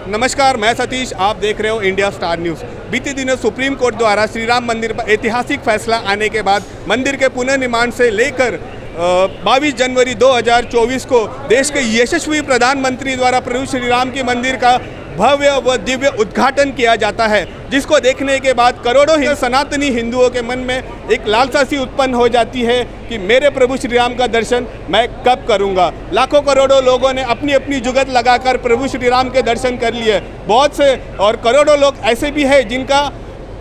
नमस्कार, मैं सतीश, आप देख रहे हो इंडिया स्टार न्यूज़। बीते दिनों सुप्रीम कोर्ट द्वारा श्री राम मंदिर पर ऐतिहासिक फैसला आने के बाद मंदिर के पुनर्निर्माण से लेकर 22 जनवरी 2024 को देश के यशस्वी प्रधानमंत्री द्वारा प्रभु श्री राम के मंदिर का भव्य व दिव्य उद्घाटन किया जाता है, जिसको देखने के बाद करोड़ों सनातनी हिंदुओं के मन में एक लालसा सी उत्पन्न हो जाती है कि मेरे प्रभु श्री राम का दर्शन मैं कब करूंगा। लाखों करोड़ों लोगों ने अपनी अपनी जुगत लगाकर प्रभु श्री राम के दर्शन कर लिए। बहुत से और करोड़ों लोग ऐसे भी हैं जिनका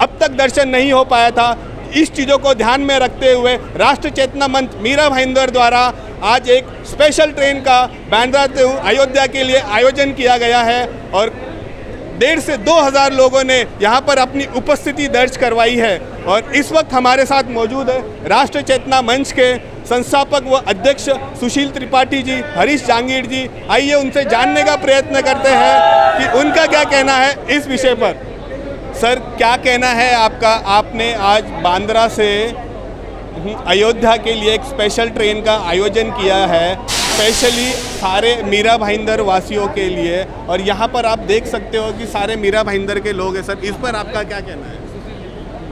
अब तक दर्शन नहीं हो पाया था। इस चीज़ों को ध्यान में रखते हुए राष्ट्र चेतना मंच मीरा भाईंदर द्वारा आज एक स्पेशल ट्रेन का बांद्रा से अयोध्या के लिए आयोजन किया गया है और 1,500 से 2,000 लोगों ने यहाँ पर अपनी उपस्थिति दर्ज करवाई है। और इस वक्त हमारे साथ मौजूद है राष्ट्र चेतना मंच के संस्थापक व अध्यक्ष सुशील त्रिपाठी जी, हरीश जांगीर जी। आइए उनसे जानने का प्रयत्न करते हैं कि उनका क्या कहना है इस विषय पर। सर, क्या कहना है आपका? आपने आज बांद्रा से अयोध्या के लिए एक स्पेशल ट्रेन का आयोजन किया है, स्पेशली सारे मीरा भाईंदर वासियों के लिए, और यहाँ पर आप देख सकते हो कि सारे मीरा भाईंदर के लोग हैं। सर, इस पर आपका क्या कहना है?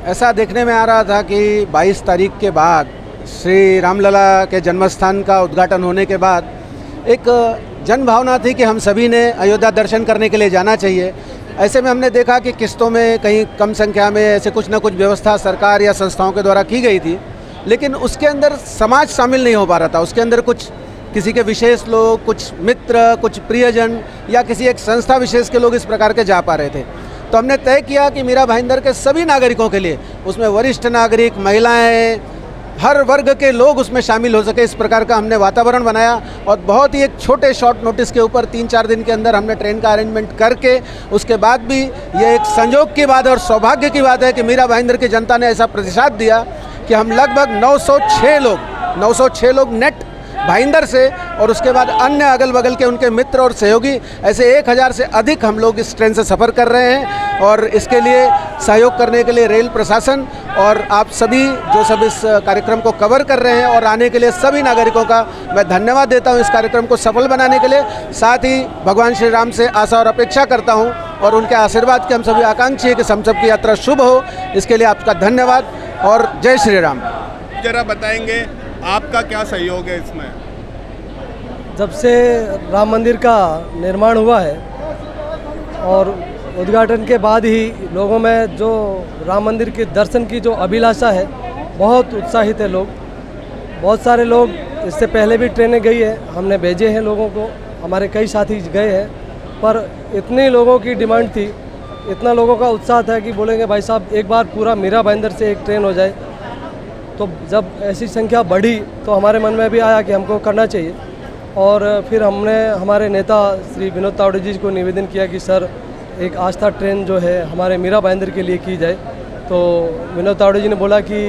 ऐसा देखने में आ रहा था कि 22 तारीख के बाद श्री रामलला के जन्मस्थान का उद्घाटन होने के बाद एक जन भावना थी कि हम सभी ने अयोध्या दर्शन करने के लिए जाना चाहिए। ऐसे में हमने देखा कि किस्तों में कहीं कम संख्या में ऐसे कुछ न कुछ व्यवस्था सरकार या संस्थाओं के द्वारा की गई थी, लेकिन उसके अंदर समाज शामिल नहीं हो पा रहा था। उसके अंदर कुछ किसी के विशेष लोग, कुछ मित्र, कुछ प्रियजन या किसी एक संस्था विशेष के लोग इस प्रकार के जा पा रहे थे। तो हमने तय किया कि मीरा भाईंदर के सभी नागरिकों के लिए, उसमें वरिष्ठ नागरिक, महिलाएं, हर वर्ग के लोग उसमें शामिल हो सके, इस प्रकार का हमने वातावरण बनाया। और बहुत ही एक छोटे शॉर्ट नोटिस के ऊपर 3-4 दिन के अंदर हमने ट्रेन का अरेंजमेंट करके, उसके बाद भी ये एक संयोग की बात और सौभाग्य की बात है कि मीरा भाईंदर की जनता ने ऐसा प्रतिसाद दिया कि हम लगभग 906 लोग नेट भाईंदर से, और उसके बाद अन्य अगल बगल के उनके मित्र और सहयोगी, ऐसे 1000 से अधिक हम लोग इस ट्रेन से सफ़र कर रहे हैं। और इसके लिए सहयोग करने के लिए रेल प्रशासन और आप सभी जो सब इस कार्यक्रम को कवर कर रहे हैं और आने के लिए सभी नागरिकों का मैं धन्यवाद देता हूं इस कार्यक्रम को सफल बनाने के लिए। साथ ही भगवान श्री राम से आशा और अपेक्षा करता हूं और उनके आशीर्वाद के हम सभी आकांक्षी हैं कि हम सब की यात्रा शुभ हो। इसके लिए आपका धन्यवाद और जय श्री राम। जरा बताएंगे आपका क्या सहयोग है इसमें? जब से राम मंदिर का निर्माण हुआ है और उद्घाटन के बाद ही लोगों में जो राम मंदिर के दर्शन की जो अभिलाषा है, बहुत उत्साहित है लोग। बहुत सारे लोग इससे पहले भी ट्रेनें गई है, हमने भेजे हैं लोगों को, हमारे कई साथी गए हैं, पर इतने लोगों की डिमांड थी, इतना लोगों का उत्साह था कि बोलेंगे भाई साहब एक बार पूरा मीरा भाईंदर से एक ट्रेन हो जाए। तो जब ऐसी संख्या बढ़ी तो हमारे मन में भी आया कि हमको करना चाहिए। और फिर हमने हमारे नेता श्री विनोद तावड़े जी को निवेदन किया कि सर एक आस्था ट्रेन जो है हमारे मीरा भाईंदर के लिए की जाए। तो विनोद तावड़े जी ने बोला कि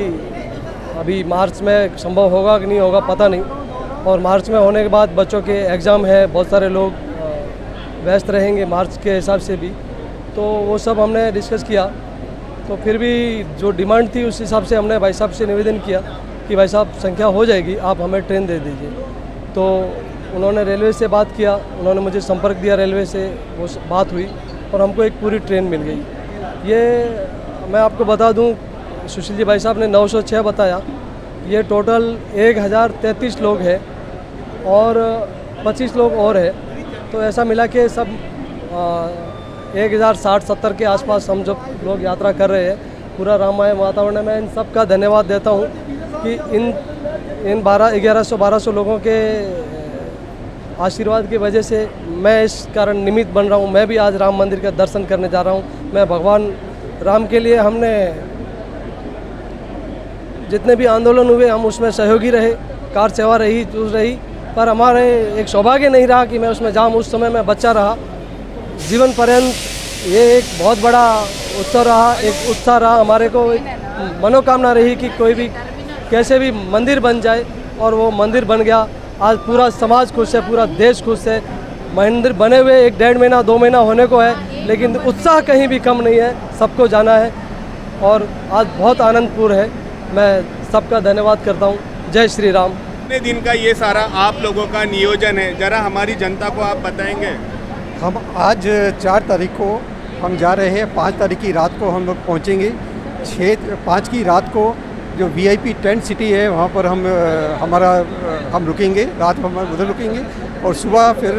अभी मार्च में संभव होगा कि नहीं होगा पता नहीं, और मार्च में होने के बाद बच्चों के एग्ज़ाम है, बहुत सारे लोग व्यस्त रहेंगे मार्च के हिसाब से भी, तो वो सब हमने डिस्कस किया। तो फिर भी जो डिमांड थी उस हिसाब से हमने भाई साहब से निवेदन किया कि भाई साहब संख्या हो जाएगी, आप हमें ट्रेन दे दीजिए। तो उन्होंने रेलवे से बात किया, उन्होंने मुझे संपर्क दिया रेलवे से, वो बात हुई और हमको एक पूरी ट्रेन मिल गई। ये मैं आपको बता दूं, सुशील जी भाई साहब ने 906 बताया, ये टोटल 1033 लोग हैं और 25 लोग और हैं। तो ऐसा मिला के सब 1060-70 के आसपास हम जब लोग यात्रा कर रहे हैं पूरा रामायण वातावरण में। इन सब का धन्यवाद देता हूँ कि इन 1100-1200 लोगों के आशीर्वाद की वजह से मैं इस कारण निमित्त बन रहा हूँ। मैं भी आज राम मंदिर का दर्शन करने जा रहा हूँ। मैं भगवान राम के लिए, हमने जितने भी आंदोलन हुए हम उसमें सहयोगी रहे, कार सेवा रही, पर हमारे एक सौभाग्य नहीं रहा कि मैं उसमें जाऊँ। उस समय मैं बच्चा रहा, जीवन पर्यंत ये एक बहुत बड़ा उत्सव रहा, एक उत्साह रहा। हमारे को एक मनोकामना रही कि कोई भी कैसे भी मंदिर बन जाए, और वो मंदिर बन गया। आज पूरा समाज खुश है, पूरा देश खुश है। मंदिर बने हुए 1-1.5 महीना 2 महीना होने को है, लेकिन उत्साह कहीं भी कम नहीं है, सबको जाना है और आज बहुत आनंदपूर्ण है। मैं सबका धन्यवाद करता हूँ। जय श्री राम। कितने दिन का ये सारा आप लोगों का नियोजन है, जरा हमारी जनता को आप बताएंगे? हम आज 4 तारीख को हम जा रहे हैं, 5 तारीख की रात को हम लोग पहुँचेंगे। 5 की रात को जो VIP टेंट सिटी है वहाँ पर हम रुकेंगे, रात में हम उधर रुकेंगे और सुबह फिर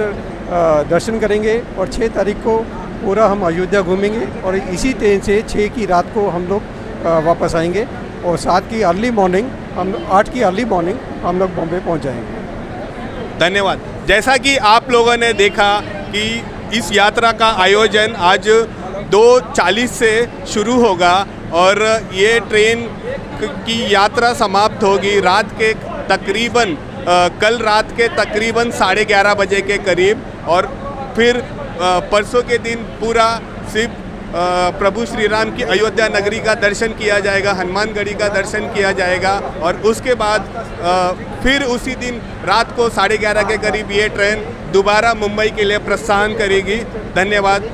दर्शन करेंगे और 6 तारीख को पूरा हम अयोध्या घूमेंगे और इसी ट्रेन से 6 की रात को हम लोग वापस आएंगे और 8 की अर्ली मॉर्निंग हम लोग बॉम्बे पहुँच जाएंगे। धन्यवाद। जैसा कि आप लोगों ने देखा कि इस यात्रा का आयोजन आज 2:40 से शुरू होगा और ये ट्रेन की यात्रा समाप्त होगी रात के तकरीबन कल रात के तकरीबन 11:30 बजे के करीब और फिर परसों के दिन पूरा सिर्फ प्रभु श्री राम की अयोध्या नगरी का दर्शन किया जाएगा, हनुमानगढ़ी का दर्शन किया जाएगा और उसके बाद फिर उसी दिन रात को 11:30 के करीब ये ट्रेन दोबारा मुंबई के लिए प्रस्थान करेगी। धन्यवाद।